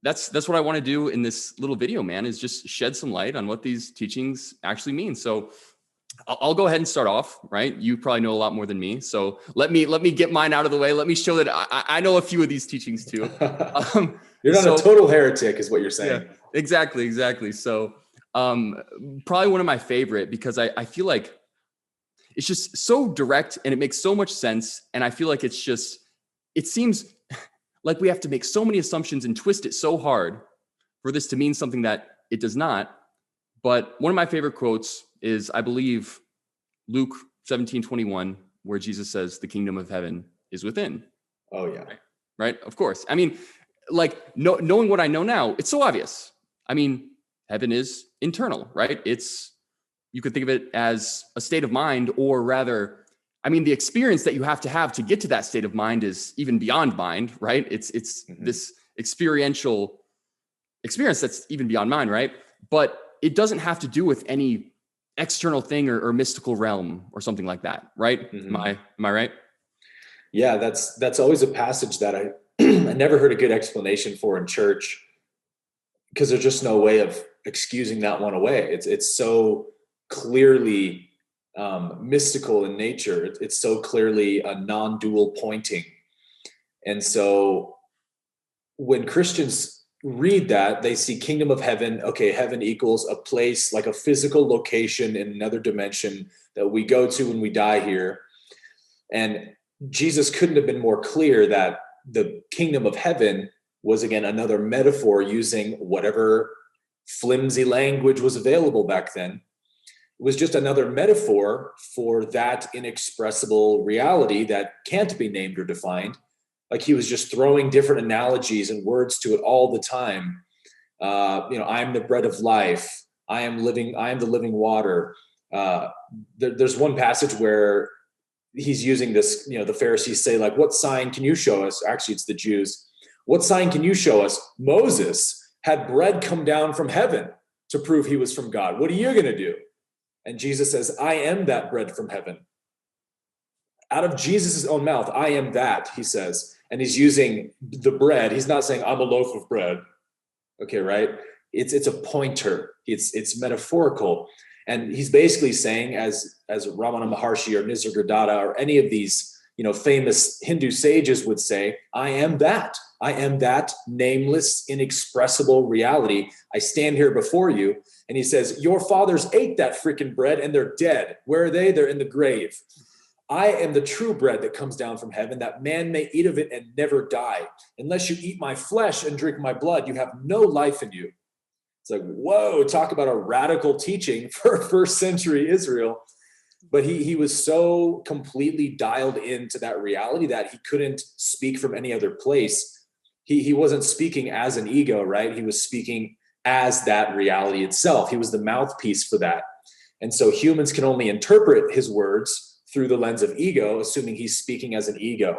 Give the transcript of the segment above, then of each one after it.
that's what I want to do in this little video, man, is just shed some light on what these teachings actually mean. So I'll go ahead and start off, right? You probably know a lot more than me. So let me get mine out of the way. Let me show that I know a few of these teachings too. You're not a total heretic is what you're saying. Yeah, exactly. So probably one of my favorite, because I feel like it's just so direct and it makes so much sense. And I feel like it seems like we have to make so many assumptions and twist it so hard for this to mean something that it does not. But one of my favorite quotes is, I believe, Luke 17:21, where Jesus says, the kingdom of heaven is within. Oh, yeah. Right? Of course. I mean, like, knowing what I know now, it's so obvious. I mean, heaven is internal, right? You could think of it as a state of mind, or rather, I mean, the experience that you have to get to that state of mind is even beyond mind, right? It's this experiential experience that's even beyond mind, right? But it doesn't have to do with any external thing or mystical realm or something like that, right? Am I right? Yeah, that's always a passage that I I never heard a good explanation for in church, because there's just no way of excusing that one away. It's so clearly mystical in nature. It's so clearly a non-dual pointing. And so when Christians read that, they see kingdom of heaven. Okay, heaven equals a place, like a physical location in another dimension that we go to when we die here. And Jesus couldn't have been more clear that the kingdom of heaven was, again, another metaphor using whatever flimsy language was available back then. It was just another metaphor for that inexpressible reality that can't be named or defined. Like, he was just throwing different analogies and words to it all the time. I'm the bread of life. I am the living water. There's one passage where he's using this, the Pharisees say, like, what sign can you show us? Actually, it's the Jews. What sign can you show us? Moses had bread come down from heaven to prove he was from God. What are you going to do? And Jesus says, I am that bread from heaven. Out of Jesus' own mouth, I am that, he says. And he's using the bread. He's not saying, I'm a loaf of bread. Okay, right? It's a pointer. It's metaphorical. And he's basically saying, as Ramana Maharshi or Nisargadatta or any of these famous Hindu sages would say, I am that. I am that nameless, inexpressible reality. I stand here before you. And he says, your fathers ate that freaking bread and they're dead. Where are they? They're in the grave. I am the true bread that comes down from heaven, that man may eat of it and never die. Unless you eat my flesh and drink my blood, you have no life in you. It's like, whoa, talk about a radical teaching for first century Israel. But he was so completely dialed into that reality that he couldn't speak from any other place. He wasn't speaking as an ego, right? He was speaking as that reality itself. He was the mouthpiece for that. And so humans can only interpret his words through the lens of ego, assuming he's speaking as an ego.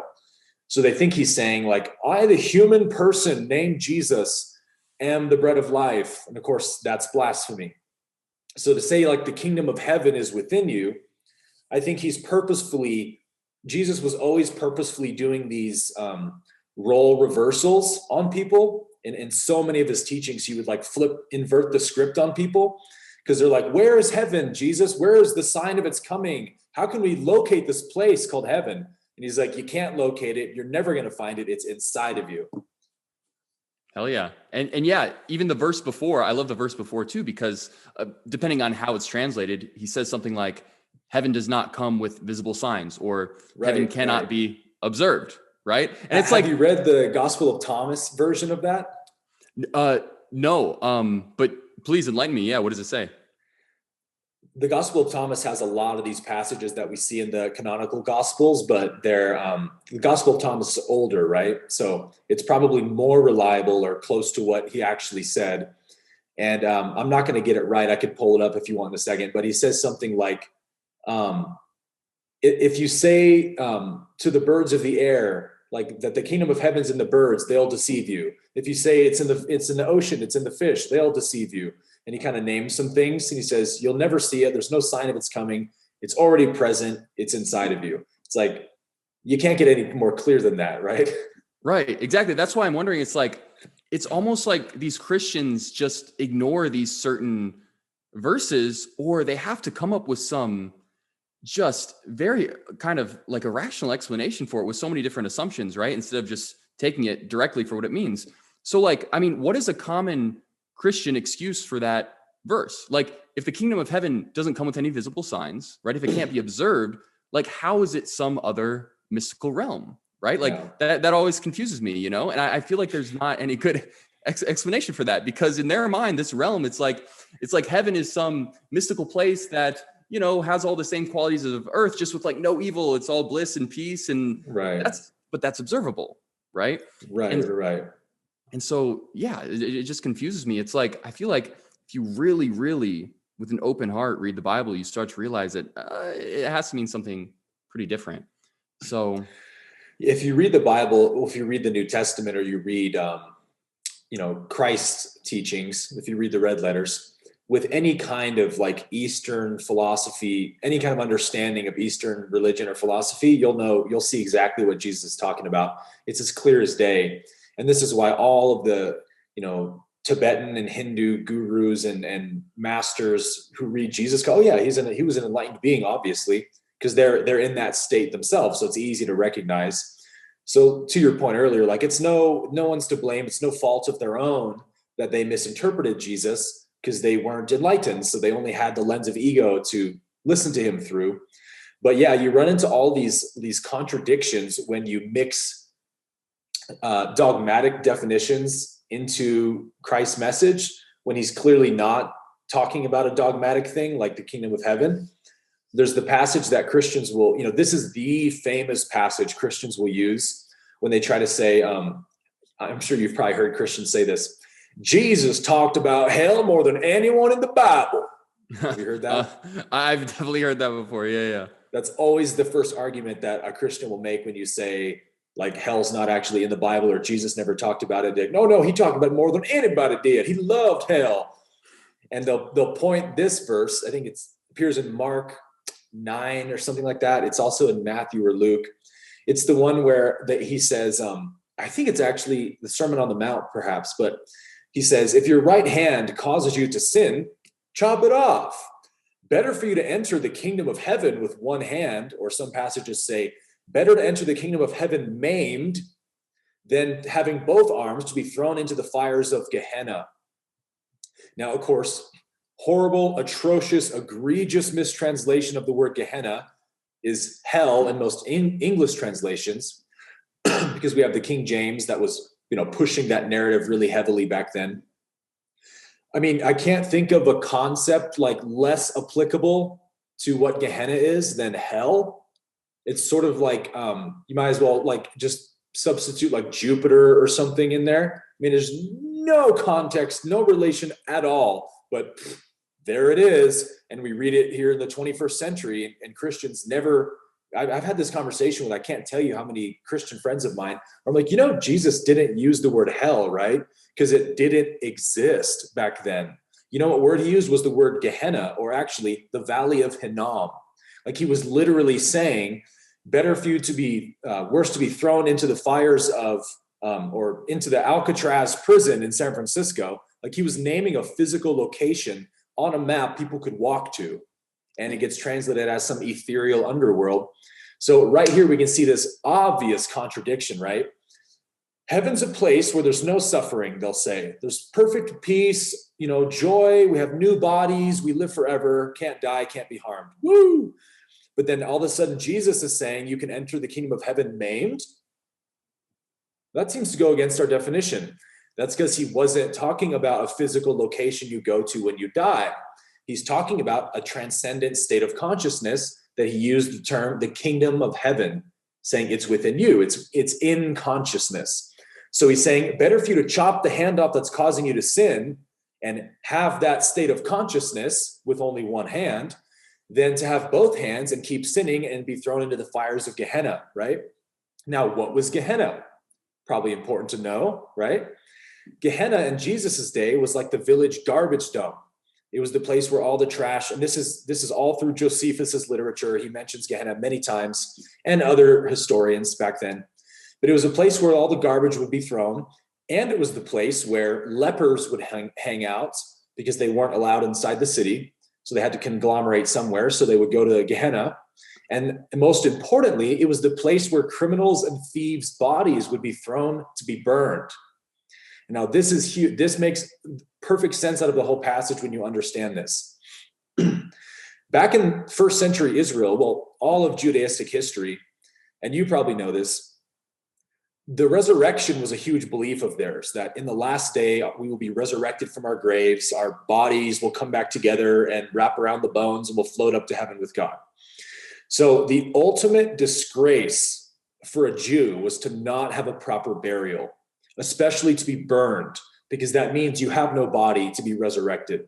So they think he's saying, like, I, the human person named Jesus, am the bread of life. And of course, that's blasphemy. So to say, like, the kingdom of heaven is within you, I think Jesus was always purposefully doing these role reversals on people. And in so many of his teachings, he would invert the script on people, because they're like, where is heaven, Jesus? Where is the sign of its coming? How can we locate this place called heaven? And he's like, you can't locate it. You're never going to find it. It's inside of you. Hell yeah. And yeah, even the verse before, I love the verse before too, because depending on how it's translated, he says something like, heaven does not come with visible signs, or heaven cannot be observed, right? And it's have you read the Gospel of Thomas version of that? No, but please enlighten me. Yeah, what does it say? The Gospel of Thomas has a lot of these passages that we see in the canonical Gospels, but they're the Gospel of Thomas is older, right? So it's probably more reliable or close to what he actually said. And I'm not going to get it right. I could pull it up if you want in a second, but he says something like, if you say to the birds of the air, like that the kingdom of heaven's in the birds, they'll deceive you. If you say it's in the ocean, it's in the fish, they'll deceive you. And he kind of names some things, and he says, you'll never see it. There's no sign of it's coming. It's already present. It's inside of you. It's like, you can't get any more clear than that, right? Right. Exactly. That's why I'm wondering, it's like, it's almost like these Christians just ignore these certain verses, or they have to come up with some just very kind of like a rational explanation for it with so many different assumptions, right? Instead of just taking it directly for what it means. So like, I mean, what is a common Christian excuse for that verse? Like, if the kingdom of heaven doesn't come with any visible signs, right? If it can't be observed, like, how is it some other mystical realm, right? Like that always confuses me, you know? And I feel like there's not any good explanation for that, because in their mind, this realm, it's like heaven is some mystical place that, you know, has all the same qualities of earth, just with like no evil. It's all bliss and peace. And that's observable. Right. Right. And so, yeah, it just confuses me. It's like, I feel like if you really, really, with an open heart, read the Bible, you start to realize that it has to mean something pretty different. So if you read the Bible, if you read the New Testament, or you read, Christ's teachings, if you read the red letters, with any kind of like Eastern philosophy, any kind of understanding of Eastern religion or philosophy, you'll see exactly what Jesus is talking about. It's as clear as day. And this is why all of the, Tibetan and Hindu gurus and masters who read Jesus go, oh yeah, he was an enlightened being, obviously, because they're in that state themselves. So it's easy to recognize. So to your point earlier, like, it's no one's to blame. It's no fault of their own that they misinterpreted Jesus, because they weren't enlightened. So they only had the lens of ego to listen to him through. But yeah, you run into all these contradictions when you mix dogmatic definitions into Christ's message, when he's clearly not talking about a dogmatic thing like the kingdom of heaven. There's the passage that Christians will, this is the famous passage Christians will use when they try to say, I'm sure you've probably heard Christians say this, Jesus talked about hell more than anyone in the Bible. Have you heard that? I've definitely heard that before. Yeah. That's always the first argument that a Christian will make when you say, like, hell's not actually in the Bible, or Jesus never talked about it. No, he talked about it more than anybody did. He loved hell. And they'll point this verse, I think it appears in Mark 9 or something like that. It's also in Matthew or Luke. It's the one where that he says, I think it's actually the Sermon on the Mount, perhaps, but he says, if your right hand causes you to sin, chop it off. Better for you to enter the kingdom of heaven with one hand, or some passages say, better to enter the kingdom of heaven maimed than having both arms to be thrown into the fires of Gehenna. Now, of course, horrible, atrocious, egregious mistranslation of the word Gehenna is hell in most English translations, because we have the King James that was pushing that narrative really heavily back then. I mean, I can't think of a concept like less applicable to what Gehenna is than hell. It's sort of like, you might as well like just substitute like Jupiter or something in there. I mean, there's no context, no relation at all, but there it is. And we read it here in the 21st century, and Christians never, I've had this conversation with, I can't tell you how many Christian friends of mine. I'm like, Jesus didn't use the word hell, right? Because it didn't exist back then. You know what word he used was the word Gehenna, or actually the valley of Hinnom. Like, he was literally saying, better for you to be, worse to be thrown into the fires of, or into the Alcatraz prison in San Francisco. Like, he was naming a physical location on a map people could walk to. And it gets translated as some ethereal underworld. So right here, we can see this obvious contradiction, right? Heaven's a place where there's no suffering, they'll say. There's perfect peace, joy. We have new bodies. We live forever. Can't die, can't be harmed. Woo! But then all of a sudden, Jesus is saying you can enter the kingdom of heaven maimed. That seems to go against our definition. That's because he wasn't talking about a physical location you go to when you die. He's talking about a transcendent state of consciousness that he used the term, the kingdom of heaven, saying it's within you. It's in consciousness. So he's saying, better for you to chop the hand off that's causing you to sin and have that state of consciousness with only one hand than to have both hands and keep sinning and be thrown into the fires of Gehenna, right? Now, what was Gehenna? Probably important to know, right? Gehenna in Jesus's day was like the village garbage dump. It was the place where all the trash, and this is all through Josephus's literature. He mentions Gehenna many times, and other historians back then. But it was a place where all the garbage would be thrown. And it was the place where lepers would hang out because they weren't allowed inside the city. So they had to conglomerate somewhere. So they would go to Gehenna. And most importantly, it was the place where criminals and thieves' bodies would be thrown to be burned. Now, this is huge. This makes perfect sense out of the whole passage when you understand this. Back in first century Israel, well, all of Judaistic history, and you probably know this, the resurrection was a huge belief of theirs, that in the last day, we will be resurrected from our graves. Our bodies will come back together and wrap around the bones and we'll float up to heaven with God. So the ultimate disgrace for a Jew was to not have a proper burial, especially to be burned, because that means you have no body to be resurrected.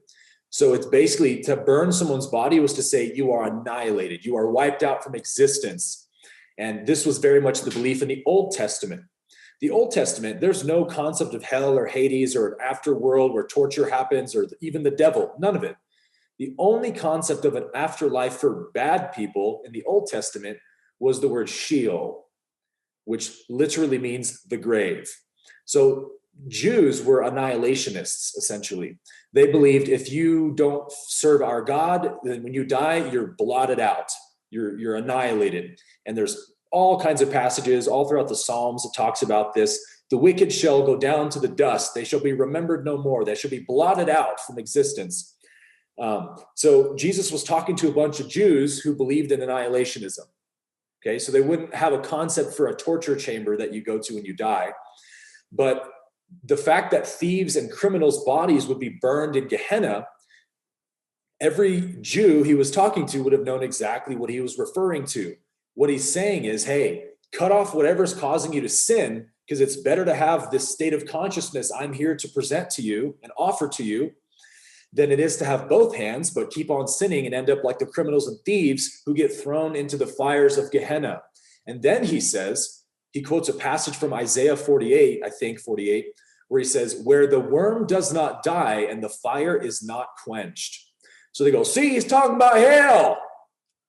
So it's basically to burn someone's body was to say you are annihilated, you are wiped out from existence. And this was very much the belief in the Old Testament. The Old Testament, there's no concept of hell or Hades or an afterworld where torture happens or even the devil, none of it. The only concept of an afterlife for bad people in the Old Testament was the word Sheol, which literally means the grave. So Jews were annihilationists, essentially. They believed if you don't serve our God, then when you die, you're blotted out. You're annihilated. And there's all kinds of passages all throughout the Psalms that talks about this. The wicked shall go down to the dust. They shall be remembered no more. They shall be blotted out from existence. So Jesus was talking to a bunch of Jews who believed in annihilationism. Okay, so they wouldn't have a concept for a torture chamber that you go to when you die. But the fact that thieves and criminals' bodies would be burned in Gehenna, every Jew he was talking to would have known exactly what he was referring to. What he's saying is, hey, cut off whatever's causing you to sin, because it's better to have this state of consciousness I'm here to present to you and offer to you than it is to have both hands, but keep on sinning and end up like the criminals and thieves who get thrown into the fires of Gehenna. And then he says, he quotes a passage from Isaiah 48, I think 48, where he says, where the worm does not die and the fire is not quenched. So they go, see, he's talking about hell,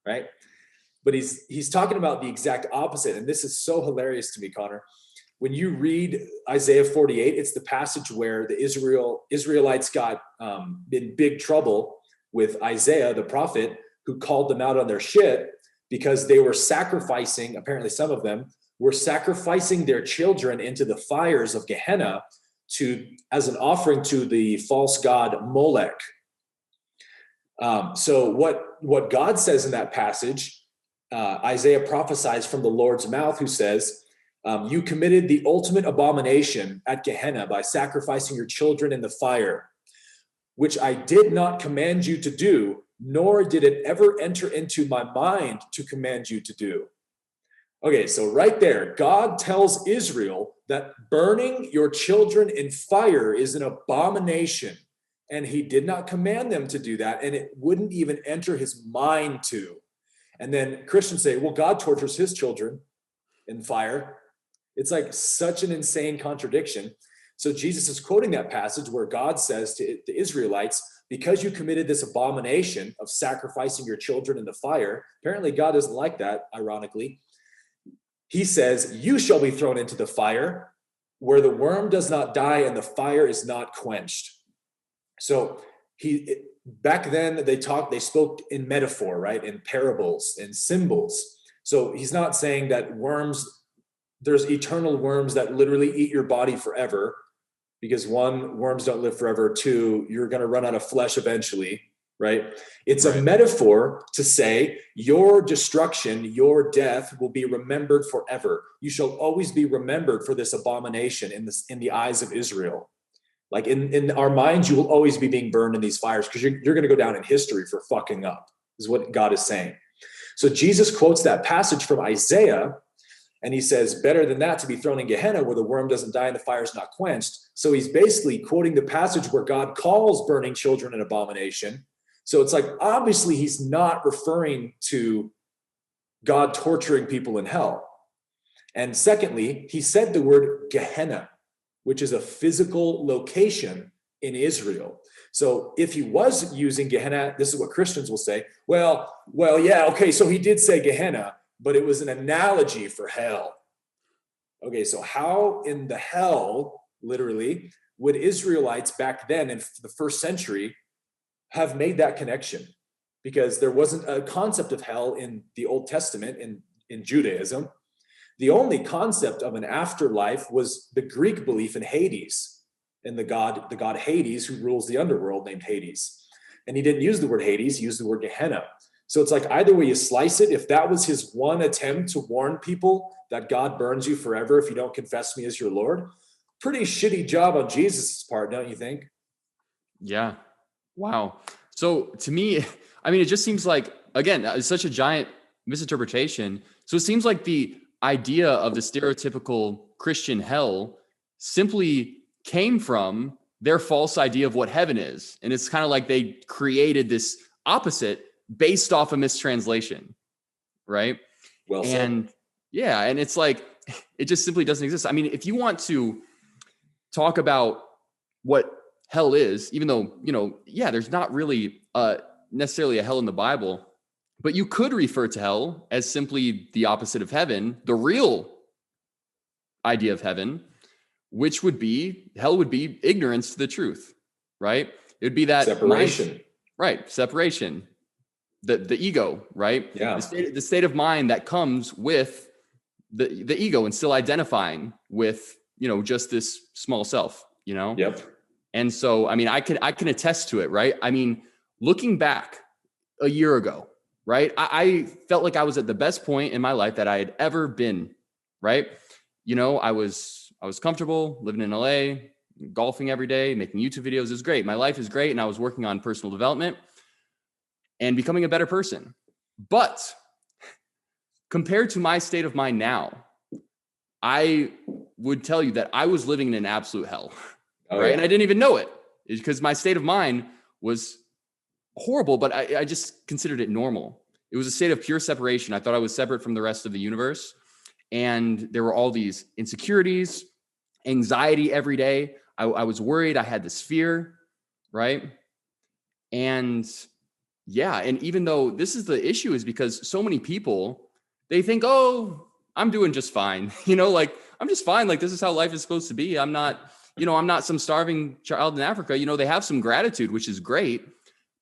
right? But he's talking about the exact opposite. And this is so hilarious to me, Connor. When you read Isaiah 48, it's the passage where the Israelites got in big trouble with Isaiah, the prophet, who called them out on their shit because they were sacrificing, apparently some of them, were sacrificing their children into the fires of Gehenna as an offering to the false god Molech. So what God says in that passage, Isaiah prophesies from the Lord's mouth, who says, you committed the ultimate abomination at Gehenna by sacrificing your children in the fire, which I did not command you to do, nor did it ever enter into my mind to command you to do. Okay, so right there, God tells Israel that burning your children in fire is an abomination, and he did not command them to do that, and it wouldn't even enter his mind to. And then Christians say, well, God tortures his children in fire. It's like such an insane contradiction. So Jesus is quoting that passage where God says to the Israelites, because you committed this abomination of sacrificing your children in the fire, apparently God doesn't like that, ironically. He says, you shall be thrown into the fire where the worm does not die and the fire is not quenched. So back then they spoke in metaphor, right? In parables and symbols. So he's not saying that there's eternal worms that literally eat your body forever, because one, worms don't live forever. Two, you're going to run out of flesh eventually, right? It's a metaphor to say your destruction, your death will be remembered forever. You shall always be remembered for this abomination in the eyes of Israel. Like in our minds, you will always be being burned in these fires because you're going to go down in history for fucking up, is what God is saying. So Jesus quotes that passage from Isaiah, and he says, better than that to be thrown in Gehenna where the worm doesn't die and the fire is not quenched. So he's basically quoting the passage where God calls burning children an abomination. So it's like, obviously he's not referring to God torturing people in hell. And secondly, he said the word Gehenna, which is a physical location in Israel. So if he was using Gehenna, this is what Christians will say, well, yeah, okay, so he did say Gehenna, but it was an analogy for hell. Okay, so how in the hell literally, would Israelites back then in the first century have made that connection? Because there wasn't a concept of hell in the Old Testament in Judaism. The only concept of an afterlife was the Greek belief in Hades, and the god Hades, who rules the underworld, named Hades. And he didn't use the word Hades, he used the word Gehenna. So it's like either way you slice it, if that was his one attempt to warn people that God burns you forever if you don't confess me as your Lord, pretty shitty job on Jesus' part, don't you think? Yeah. Wow. So to me, I mean, it just seems like, again, it's such a giant misinterpretation. So it seems like the idea of the stereotypical Christian hell simply came from their false idea of what heaven is. And it's kind of like they created this opposite based off a mistranslation, right? Well said. And yeah, and it's like, it just simply doesn't exist. I mean, if you want to talk about what hell is, even though, yeah, there's not really necessarily a hell in the Bible, but you could refer to hell as simply the opposite of heaven, the real idea of heaven, which would be, hell would be ignorance to the truth, right? It would be that separation, right? Separation, the ego, right? Yeah. The state of mind that comes with the ego and still identifying with, just this small self, Yep. And so, I mean, I can attest to it, right? I mean, looking back a year ago, right? I felt like I was at the best point in my life that I had ever been, right? I was comfortable living in LA, golfing every day, making YouTube videos. It was great. My life is great. And I was working on personal development and becoming a better person. But compared to my state of mind now, I would tell you that I was living in an absolute hell, right? Yeah. And I didn't even know it because my state of mind was horrible, but I just considered it normal. It was a state of pure separation. I thought I was separate from the rest of the universe. And there were all these insecurities, anxiety every day. I was worried. I had this fear, right? And yeah, and even though this is the issue is because so many people, they think, oh, I'm doing just fine. Like I'm just fine. Like this is how life is supposed to be. I'm not some starving child in Africa. They have some gratitude, which is great,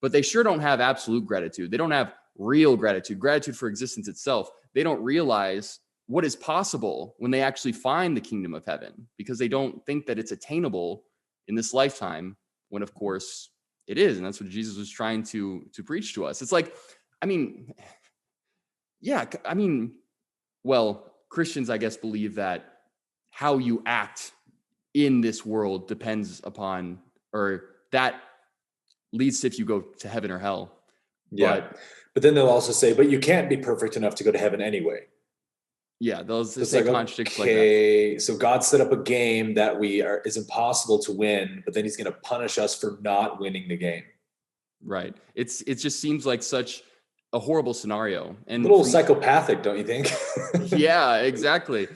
but they sure don't have absolute gratitude. They don't have real gratitude for existence itself. They don't realize what is possible when they actually find the kingdom of heaven because they don't think that it's attainable in this lifetime when of course it is. And that's what Jesus was trying to preach to us. It's like, well, Christians, I guess, believe that how you act in this world depends upon, or that leads to if you go to heaven or hell. Yeah. But then they'll also say, but you can't be perfect enough to go to heaven anyway. Yeah, those say contradicts like that. Okay, so God set up a game that is impossible to win, but then he's going to punish us for not winning the game. Right. It just seems like such a horrible scenario. And a little psychopathic, don't you think? Yeah, exactly.